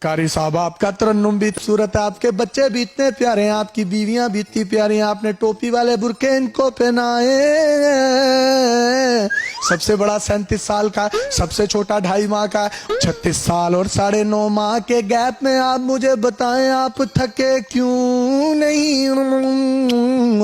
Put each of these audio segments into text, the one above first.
कारी साहब आपका तरन्नुम भी खूबसूरत है, आपके बच्चे भी इतने प्यारे हैं, आपकी बीवियां भी इतनी प्यारी हैं, आपने टोपी वाले बुरके इनको पहनाए। सबसे बड़ा 37 साल का, सबसे छोटा 2.5 माह का, 36 साल और 9.5 माह के गैप में आप मुझे बताएं आप थके क्यों नहीं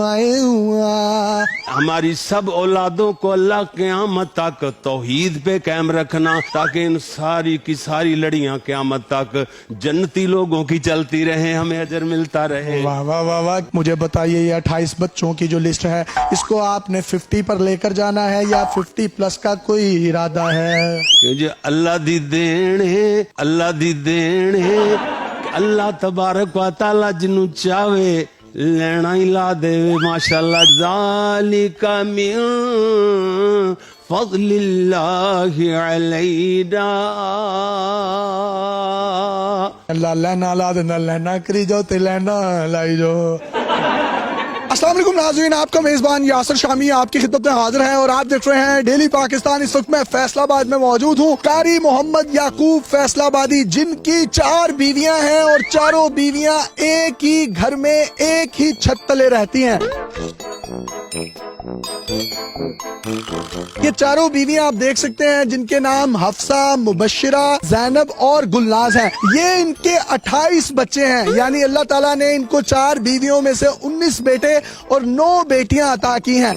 आए हुआ। हमारी सब औलादों को अल्लाह क़यामत तक तौहीद पे कायम रखना, ताकि इन सारी की सारी लड़ियां क़यामत तक जन्नती लोगों की चलती रहे, हमें अजर मिलता रहे। वाह वाह वाह वाह। मुझे बताइए ये 28 बच्चों की जो लिस्ट है, इसको आपने 50 पर लेकर जाना है या 50 प्लस का कोई इरादा है? क्योंकि अल्लाह दी देन है, अल्लाह दी देन है, अल्लाह तबारक व तआला जिन्नू चाहे लेना ही ला देवे। माशाअल्लाह ज़ालिका मिन फज़लिल्लाहि अलैना। अल्लाह लेना ला देना, लेना करी जाओ ते लेना लाई जाओ। अस्सलाम वालेकुम नाज़रीन, आपका मेज़बान यासिर शामी आपकी खिदमत में हाजिर है और आप देख रहे हैं डेली पाकिस्तान। इस वक्त मैं फैसलाबाद में मौजूद हूँ। कारी मोहम्मद याकूब फैसलाबादी, जिनकी 4 बीवियां हैं और चारों बीवियां एक ही घर में एक ही छत तले रहती हैं। ये चारों बीवियां आप देख सकते हैं, जिनके नाम हफ्सा, मुबश्शिरा, ज़ैनब और गुलनाज हैं। ये इनके 28 बच्चे हैं, यानी अल्लाह ताला ने इनको 4 बीवियों में से 19 बेटे और 9 बेटियां अता की हैं।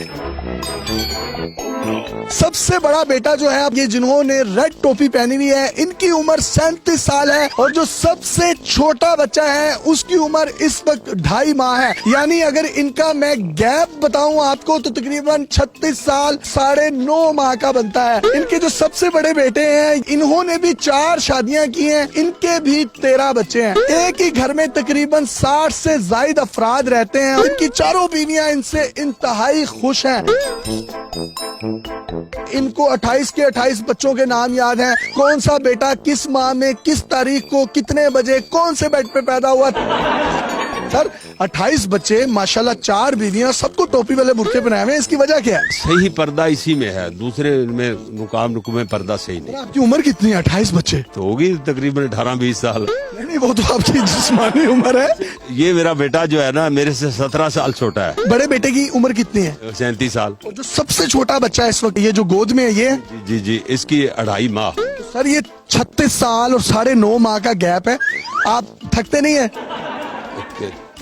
सबसे बड़ा बेटा जो है, अब ये जिन्होंने रेड टोपी पहनी हुई है, इनकी उम्र 37 साल है और जो सबसे छोटा बच्चा है उसकी उम्र इस वक्त 2.5 माह है। यानी अगर इनका मैं गैप बताऊं आपको तो तकरीबन 36 साल 9.5 माह का बनता है। इनके जो सबसे बड़े बेटे हैं, इन्होंने भी 4 शादियां की हैं, इनके भी 13 बच्चे हैं। एक ही घर में तकरीबन 60 से ज्यादा अफराद रहते हैं। इनकी चारों बीवियां इनसे इंतहाई खुश हैं। इनको 28 के 28 बच्चों के नाम याद हैं, कौन सा बेटा किस माह में किस तारीख को कितने बजे कौन से बेड पे पैदा हुआ। सर 28 बच्चे माशाल्लाह, 4 बीवियां, सबको टोपी वाले बुरके बनाए हुए हैं, इसकी वजह क्या है? सही पर्दा इसी में है, दूसरे में मुकाम में पर्दा सही नहीं। आपकी उम्र कितनी है? 28 बच्चे तो होगी तकरीबन 18-20 साल। नहीं, वो तो आपकी जिस्मानी उम्र है। ये मेरा बेटा जो है ना, मेरे से 17 साल छोटा है। बड़े बेटे की उम्र कितनी है? 37 साल। और जो सबसे छोटा बच्चा है इस वक्त, ये जो गोद में है, ये जी जी, इसकी 2.5 माह। सर ये 36 साल और 9.5 माह का गैप है। आप थकते नहीं है?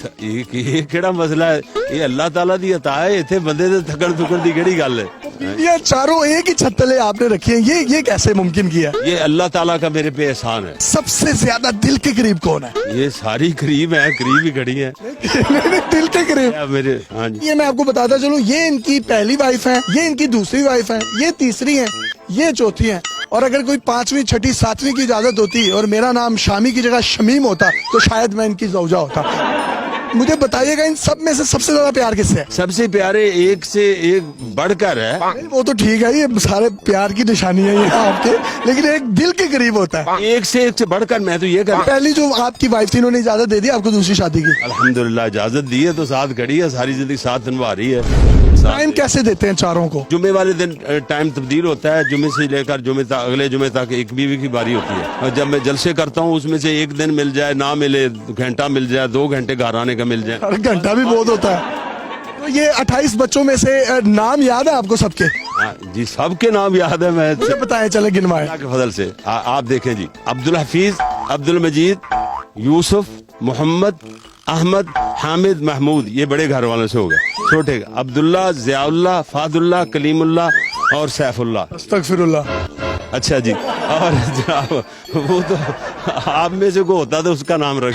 ये केड़ा मसला है? ये अल्लाह ताला दी अता है, इथे बंदे दे थकन थुकन दी केड़ी गल है? ये चारों एक ही छत तले आपने रखी है, ये कैसे मुमकिन किया? ये अल्लाह ताला का मेरे पे एहसान है। सबसे ज्यादा दिल के करीब कौन है? ये सारी करीब है, करीब ही खड़ी है। नहीं, दिल के करीब मेरे। हाँ जी। ये मैं आपको बताता चलूं, ये इनकी पहली वाइफ है, ये इनकी दूसरी वाइफ है, ये तीसरी है, ये चौथी है। और अगर कोई 5वीं 6ठी 7वीं की इजाजत होती और मेरा नाम शामी की जगह शमीम होता तो शायद मैं इनकी ज़ौजा होता। मुझे बताइएगा, इन सब में से सबसे ज्यादा प्यार किससे है? सबसे प्यारे एक से एक बढ़कर है। वो तो ठीक है, ये सारे प्यार की निशानी है ये आपके, लेकिन एक दिल के करीब होता है। एक से बढ़कर मैं तो ये कर। पहली जो आपकी वाइफ थी, उन्होंने इजाजत दे दी आपको दूसरी शादी की? अल्हम्दुलिल्लाह इजाजत दी है, तो साथ खड़ी है, सारी जिंदगी साथ निभा रही है। टाइम कैसे देते हैं चारों को? जुमे वाले दिन टाइम तब्दील होता है, जुमे से लेकर जुमे तक, अगले जुमे तक एक बीवी की बारी होती है। और जब मैं जलसे करता हूँ, उसमें से एक दिन मिल जाए, ना मिले, घंटा मिल जाए, 2 घंटे घर आने का मिल जाए। घंटा भी बहुत होता है। तो ये 28 बच्चों में से नाम याद है आपको सबके? जी सबके नाम याद है। मैं बताए चले गिनवाए के फजल से। आप देखें जी, अब्दुल हफीज, अब्दुल मजीद, यूसुफ, मोहम्मद, अहमद, हामिद, महमूद, ये बड़े घर वालों से हो गए। छोटे अब्दुल्ला, ज़ियाउल्लाह, फादुल्लाह, कलीमुल्लाह और सैफुल्लाह। अस्तगफिरुल्लाह। अच्छा जी। और वो तो आप में से को होता तो उसका नाम रख।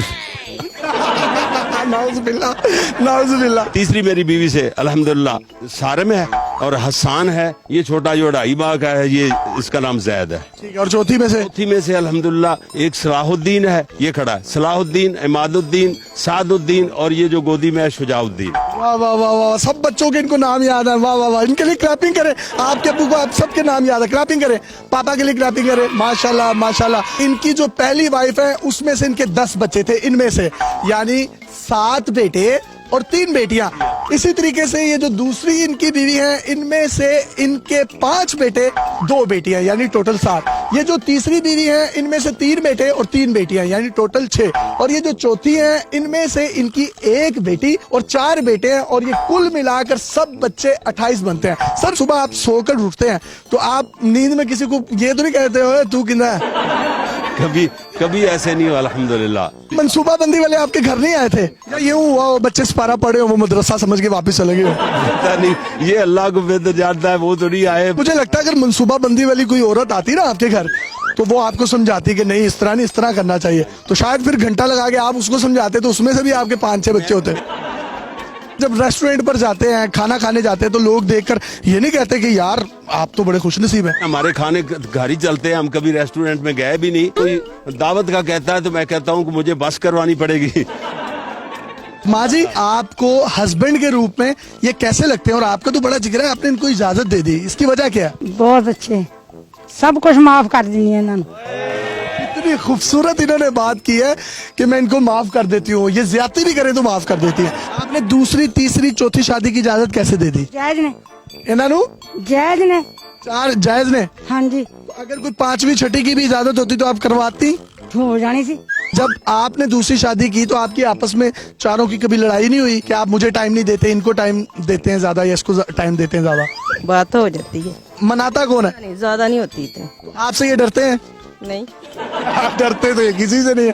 नाउज़ुबिल्लाह। तीसरी मेरी बीवी से अल्हम्दुलिल्लाह सारिम है और हसान है, ये छोटा जो 2.5 माह का है, ये इसका नाम जैद है। ठीक है। और चौथी में से अल्हम्दुलिल्लाह एक सलाहुद्दीन है, ये खड़ा है। सलाहुद्दीन, इमादुद्दीन, सादुद्दीन और ये जो गोदी में है शुजाउद्दीन। वाह वाह वाह वाह, सब बच्चों के इनको नाम याद है। वाह वाह वाह, इनके लिए क्लैपिंग करें। आपके अब्बू को आप सबके नाम याद है, क्लैपिंग करें। पापा के लिए क्लैपिंग करें। माशाल्लाह माशाल्लाह। इनकी जो पहली वाइफ है, उसमें से इनके 10 बच्चे थे, इनमें से यानी 7 बेटे और 3 बेटियां। इसी तरीके से ये जो दूसरी इनकी बीवी है, इनमें से इनके 5 बेटे 2 बेटियां, यानी टोटल 7। ये जो तीसरी बीवी है इनमें से 3 बेटे और 3 बेटियां, यानी टोटल 6, और ये जो चौथी है इनमें से इनकी 1 बेटी और 4 बेटे हैं, और ये कुल मिलाकर सब बच्चे 28 बनते हैं। सर सुबह आप सोकर उठते हैं तो आप नींद में किसी को ये तो नहीं कहते हो तू किंदा है? कभी कभी ऐसे नहीं हुआ अल्हम्दुलिल्लाह। मनसूबा बंदी वाले आपके घर नहीं आए थे या यूं हुआ वो बच्चे सिपारा पढ़े हो वो मदरसा समझ के वापस चले गए? पता नहीं, ये अल्लाह को बेहतर जानता है, वो तो नहीं आए। मुझे लगता है अगर मनसूबा बंदी वाली कोई औरत आती ना आपके घर तो वो आपको समझाती कि नहीं इस तरह नहीं, इस तरह करना चाहिए, तो शायद फिर घंटा लगा के आप उसको समझाते तो उसमें से भी आपके 5-6 बच्चे होते। जब रेस्टोरेंट पर जाते हैं, खाना खाने जाते हैं, तो लोग देखकर ये नहीं कहते कि यार आप तो बड़े खुशनसीब हैं? हमारे खाने घर ही चलते हैं, हम कभी रेस्टोरेंट में गए भी नहीं। कोई दावत का कहता है तो मैं कहता हूँ कि मुझे बस करवानी पड़ेगी। माँ जी आपको हस्बैंड के रूप में ये कैसे लगते हैं? और आपका तो बड़ा जिक्र है, आपने इनको इजाजत दे दी, इसकी वजह क्या है? बहुत अच्छे, सब कुछ माफ कर दी है इन्होंने। इतनी खूबसूरत इन्होंने बात की है कि मैं इनको माफ कर देती हूँ, ये ज्यादती भी करे तो माफ कर देती है। आपने दूसरी, तीसरी, चौथी शादी की इजाजत कैसे दे दी? जायज ने, इन्होंने जायज ने, 4 जायज ने। हाँ जी, तो अगर कोई 5वीं छठी की भी इजाजत होती तो आप करवाती? हो जानी सी। जब आपने दूसरी शादी की तो आपकी आपस में चारों की कभी लड़ाई नहीं हुई कि आप मुझे टाइम नहीं देते, इनको टाइम देते हैं ज्यादा या इसको टाइम देते हैं ज्यादा? बात तो हो जाती है, मनाता कौन है? नहीं ज्यादा नहीं होती तो। आपसे ये डरते हैं? नहीं, आप डरते तो ये किसी से नहीं है।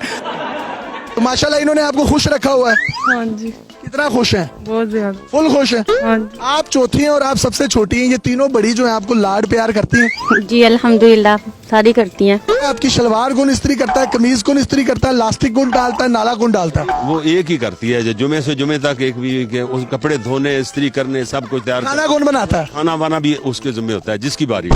तो माशाल्लाह इन्होंने आपको खुश रखा हुआ है। हाँ जी, कितना खुश हैं? बहुत ज्यादा। फुल खुश हैं? हाँ जी। आप चौथी हैं और आप सबसे छोटी हैं, ये तीनों बड़ी जो हैं आपको लाड प्यार करती हैं? जी अल्हम्दुलिल्लाह सारी करती हैं। आपकी शलवार कौन इस्त्री करता है, कमीज कौन इस्त्री करता है, लास्टिक कौन डालता है, नाला कौन डालता है? वो एक ही करती है, जो जुमे से जुमे तक एक भी के उस कपड़े धोने, इस्त्री करने, सब कुछ तैयार। खाना कौन बनाता है? खाना वाना भी उसके जिम्मे होता है, जिसकी बारी।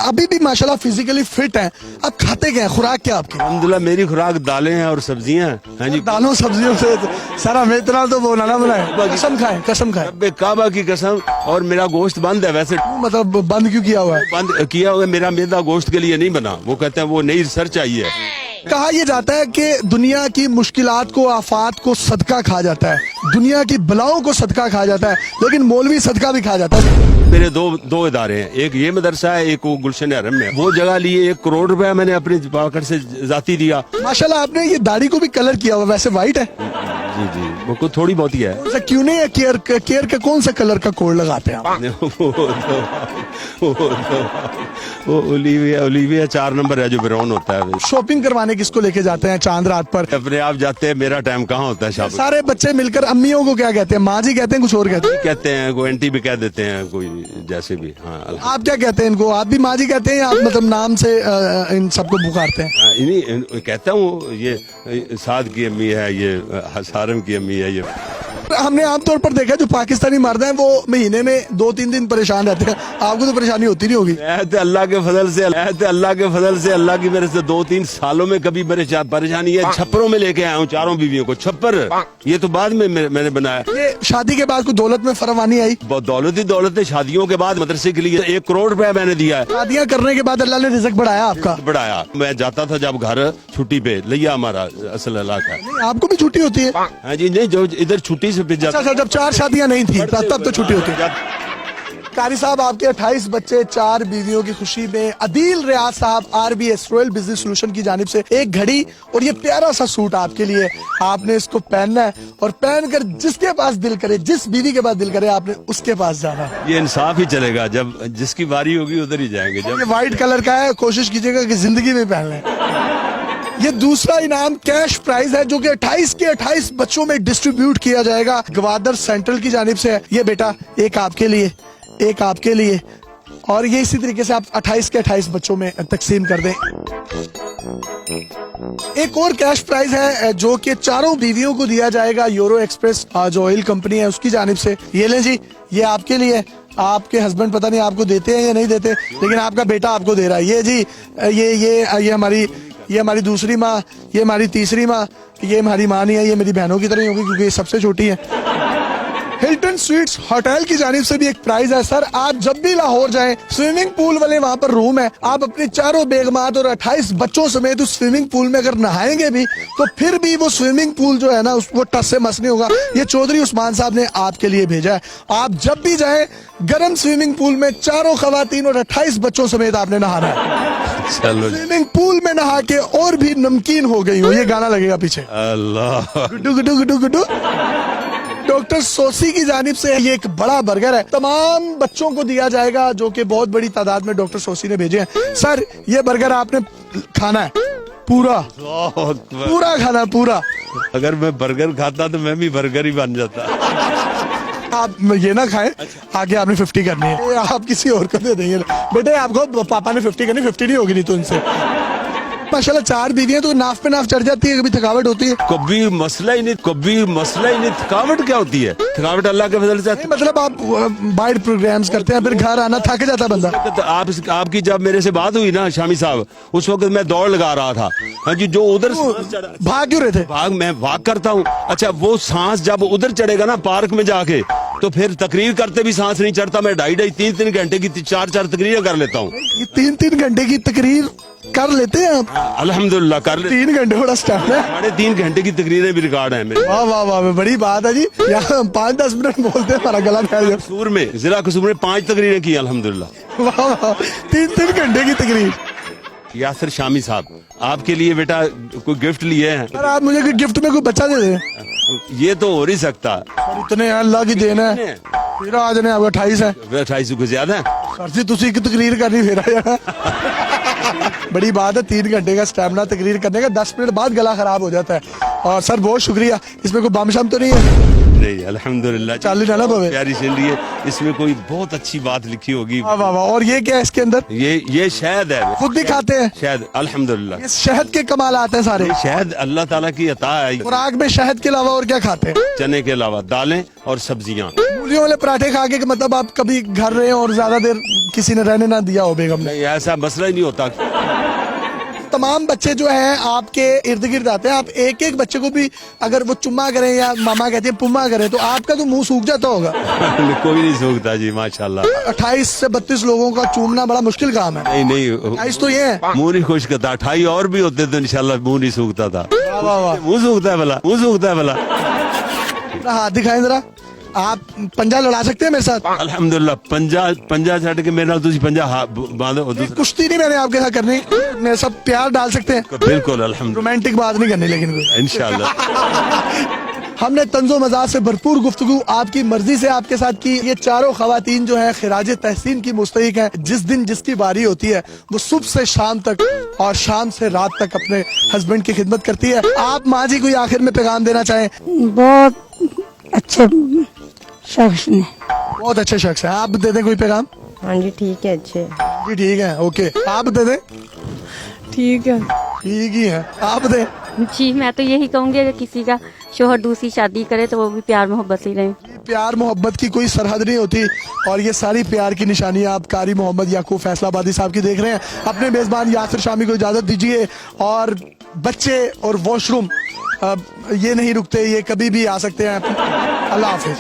अभी भी माशाल्लाह फिजिकली फिट हैं, आप खाते क्या हैं, खुराक क्या आपकी? अल्हम्दुलिल्लाह मेरी खुराक दालें हैं और सब्जियां हैं। हाँ जी, दालों सब्जियों से सारा हमें इतना तो वो ना बनाए। कसम खाएं, कसम खाएं। रब्बे काबा की कसम। और मेरा गोश्त बंद है वैसे, मतलब बंद क्यों किया हुआ है? बंद किया हुआ है, मेरा मैदा गोश्त के लिए नहीं बना। वो कहते हैं वो नई रिसर्च आई है। कहा यह जाता है कि दुनिया की मुश्किलात को, आफात को सदका खा जाता है, दुनिया की बलाओं को सदका खा जाता है, लेकिन मौलवी सदका भी खा जाता है। मेरे दो इदारे हैं, एक ये मदरसा है, एक वो गुलशन हरम में। वो जगह लिए 1 करोड़ रुपया मैंने अपनी पॉकेट से जाती दिया। माशाल्लाह आपने ये दाढ़ी को भी कलर किया हुआ, वैसे वाइट है? जी जी, वो कुछ थोड़ी बहुत ही है। ऐसा क्यों नहीं है? केयर का कौन सा कलर का कोड लगाते हैं आप? वो ओलिविया 4 नंबर है जो ब्राउन होता है। शॉपिंग करवाने किसको लेके जाते हैं चांद रात पर? अपने आप जाते हैं, मेरा टाइम कहाँ होता है शॉपिंग। सारे बच्चे मिलकर अम्मियों को क्या कहते हैं? माँ जी कहते हैं, कुछ और कहते हैं? कहते हैं, कोई आंटी भी कह देते हैं, कोई जैसे भी। हाँ, आप क्या कहते हैं इनको? आप भी माँ जी कहते हैं या आप मतलब नाम से इन सबको पुकारते हैं? इन्हीं कहता हूँ, ये साद की अम्मी है, ये हसारम की अम्मी है। ये हमने आमतौर पर देखा जो पाकिस्तानी मर्द हैं वो महीने में 2-3 दिन परेशान रहते हैं, आपको तो परेशानी होती नहीं होगी? अल्लाह के फजल से, अल्लाह की मेरे से 2-3 सालों में कभी परेशानी है। छप्परों में लेके आया हूँ 4 बीवियों को। छप्पर ये तो बाद में मैंने बनाया। ये शादी के बाद कोई दौलत में फरमानी आई? बहुत दौलत ही दौलत है। शादियों के बाद मदरसे के लिए 1 करोड़ रुपया मैंने दिया है। शादियां करने के बाद अल्लाह ने रिज़्क बढ़ाया आपका? बढ़ाया। मैं जाता था जब घर छुट्टी पे, लिया हमारा असल इलाका। आपको भी छुट्टी होती है? हाँ जी, नहीं जो इधर छुट्टी से पे जाता। अच्छा, जब 4 शादियां नहीं थी तब तो छुट्टी होती है। कारी साहब आपके 28 बच्चे, 4 बीवियों की खुशी में अदील रियाज साहब RBS रॉयल बिजनेस सोल्यूशन की जानिब से एक घड़ी और ये प्यारा सा सूट आपके लिए। आपने इसको पहनना है और पहनकर जिसके पास दिल करे, जिस बीवी के पास दिल करे, आपने उसके पास जाना। ये इंसाफ ही चलेगा, जब जिसकी बारी होगी उधर ही जाएंगे। जब ये व्हाइट कलर का है, कोशिश कीजिएगा कि जिंदगी में पहन लें। ये दूसरा इनाम कैश प्राइज है जो कि 28 के 28 बच्चों में डिस्ट्रीब्यूट किया जाएगा गवादर सेंट्रल की जानिब से। ये बेटा एक आपके लिए, एक आपके लिए, और ये इसी तरीके से आप 28 के 28 बच्चों में तकसीम कर दें। एक और कैश प्राइज है जो कि 4 बीवियों को दिया जाएगा यूरो एक्सप्रेस जो ऑयल कंपनी है उसकी जानिब से। ये लें जी, ये आपके लिए। आपके हस्बैंड पता नहीं आपको देते हैं या नहीं देते, लेकिन आपका बेटा आपको दे रहा है। ये जी, ये हमारी दूसरी माँ, ये हमारी तीसरी माँ, ये हमारी माँ नहीं है, ये मेरी बहनों की तरह ही होगी क्योंकि ये सबसे छोटी है। हिल्टन स्वीट्स होटल की जानिब से भी एक प्राइज है। सर आप जब भी लाहौर जाएं, स्विमिंग पूल वाले वहाँ पर रूम है, आप अपने 4 बेगमात और 28 बच्चों समेत उस स्विमिंग पूल में अगर नहाएंगे भी तो फिर भी वो स्विमिंग पूल जो है ना वो टस से मस नहीं होगा। ये चौधरी उस्मान साहब ने आपके लिए भेजा है। आप जब भी जाएं गर्म स्विमिंग पूल में 4 खवातीन और 28 बच्चों समेत आपने नहाना है। चलो जी। स्विमिंग पूल में नहा के और भी नमकीन हो गई हो, ये गाना लगेगा पीछे। अल्लाह। गुड्डू गुड्डू गुड्डू गुड्डू। डॉक्टर सोसी की जानिब से ये एक बड़ा बर्गर है, तमाम बच्चों को दिया जाएगा जो कि बहुत बड़ी तादाद में डॉक्टर सोसी ने भेजे हैं। सर ये बर्गर आपने खाना है पूरा, अल्लाह अकबर। पूरा खाना है, पूरा। अगर मैं बर्गर खाता तो मैं भी बर्गर ही बन जाता। आप ये ना खाएं, आगे आपने 50 करनी है, ये आप किसी और को दे देंगे। बेटे आपको पापा ने 50 करनी, 50 नहीं होगी नहीं तो इनसे। माशाल्लाह 4 बीवियां तो नाफ पे नाफ चढ़ जाती है, कभी थकावट होती है। कभी मसला ही नहीं, थकावट क्या होती है? थकावट अल्लाह के फजल से। नहीं, मतलब आप बाइट प्रोग्राम्स करते हैं, फिर घर आना थक जाता बंदा। तो आपकी जब मेरे से बात हुई ना शामी साहब, उस वक्त मैं दौड़ लगा रहा था। हाँ जी, जो उधर भाग क्यों रहे थे? मैं भाग करता हूँ। अच्छा, वो सांस जब उधर चढ़ेगा ना पार्क में जाके, तो फिर तकरीर करते भी सांस नहीं चढ़ता। मैं 2.5-3 घंटे की 4 तकरीरें कर लेता हूँ। ये 3 घंटे की तकरीर कर लेते हैं आप? अल्हम्दुलिल्लाह कर ले। 3 घंटे बड़ा स्टार्ट है। 3.5 घंटे की तकरीरें भी रिकॉर्ड है मेरे। वाह वाह वाह, बड़ी बात है जी। यहाँ 5-10 मिनट बोलते हैं, हमारा गला फैल जाता कसूर में, जिला कसूर में 5 तकरीरें की अल्हम्दुलिल्लाह। है। वाह वाह, 3 घंटे की तकरीर। यासिर शामी साहब, आपके लिए बेटा कोई गिफ्ट लिए हैं। सर आप मुझे गिफ्ट में कोई बच्चा दे दें। ये तो हो नहीं सकता। और इतने अल्लाह की देन है। फिर आज ने आपका 28 है। 28 को ज्यादा है। सर जी तुसी की तकरीर करनी फिर जाना। बड़ी बात है, 3 घंटे का स्टैमिना तकरीर करने का, 10 मिनट बाद गला खराब हो जाता है। और सर बहुत शुक्रिया। इसमें कोई बम शम तो नहीं है? नहीं अल्हम्दुलिल्लाह। चाली डाला पवे। प्यारी सुन रही है, इसमें कोई बहुत अच्छी बात लिखी होगी। वाह वाह वाह। और ये क्या है इसके अंदर? ये शहद है। खुद भी खाते हैं? शहद अल्हम्दुलिल्लाह। ये शहद के कमाल आते हैं सारे। शहद अल्लाह ताला की अता है। खुराक में शहद के अलावा और क्या खाते हैं? चने के अलावा दालें और सब्जियां। मूलियों वाले पराठे खा के मतलब आप कभी घर रहे और ज्यादा देर किसी ने रहने ना दिया हो बेगम ने? नहीं, ऐसा मसला ही नहीं होता। तमाम बच्चे जो हैं आपके इर्द गिर्द आते हैं, आप एक एक बच्चे को भी अगर वो चुम्मा करें या मामा कहते हैं पुम्मा करें तो आपका तो मुंह सूख जाता होगा। कोई नहीं सूखता जी माशाल्लाह। 28 से 32 लोगों का चूमना बड़ा मुश्किल काम है। नहीं 28 तो ये है। मुंह नहीं खुश करता। 28 और भी होते तो इंशाल्लाह मुंह नहीं सूखता था। वाह वाह वाह। मुंह सूखता है भला, मुंह सूखता है भला। हाथ दिखाएं जरा, आप पंजा लड़ा सकते हैं मेरे साथ? अल्हम्दुलिल्लाह। पंजा छड़ के मेरे नाल तुसी पंजा बांधो। कुश्ती नहीं मैंने आपके साथ करनी, मेरे साथ प्यार डाल सकते हैं? बिल्कुल अल्हम्दुलिल्लाह। रोमांटिक बात नहीं करनी लेकिन कोई। इंशाल्लाह। हमने तंजो मजाक से भरपूर गुफ्तगू आपकी मर्जी से आपके साथ की। ये चारों खवातीन जो हैं खिराज तहसीन की मुस्तहिक हैं। जिस दिन जिसकी बारी होती है वो सुबह से शाम तक और शाम से रात तक अपने हस्बैंड की खिदमत करती है। आप माँ जी कोई आखिर में पैगाम देना चाहें? बहुत अच्छे शख्स ने। बहुत अच्छे शख्स है, आप दे दें कोई पैगाम? हाँ जी ठीक है, अच्छे। जी ठीक है, ओके। आप दे दें? ठीक है। ठीक ही है, आप दें? जी मैं तो यही कहूँगी अगर किसी का शोहर दूसरी शादी करे तो वो भी प्यार मोहब्बत से ही रहे। प्यार मोहब्बत की कोई सरहद नहीं होती और ये सारी प्यार की निशानियां आप कारी मोहम्मद याकूब फैसलाबादी साहब की देख रहे हैं। अपने मेजबान यासिर शामी को इजाजत दीजिए। और बच्चे और वॉशरूम ये नहीं रुकते, ये कभी भी आ सकते हैं। अल्लाह हाफिज।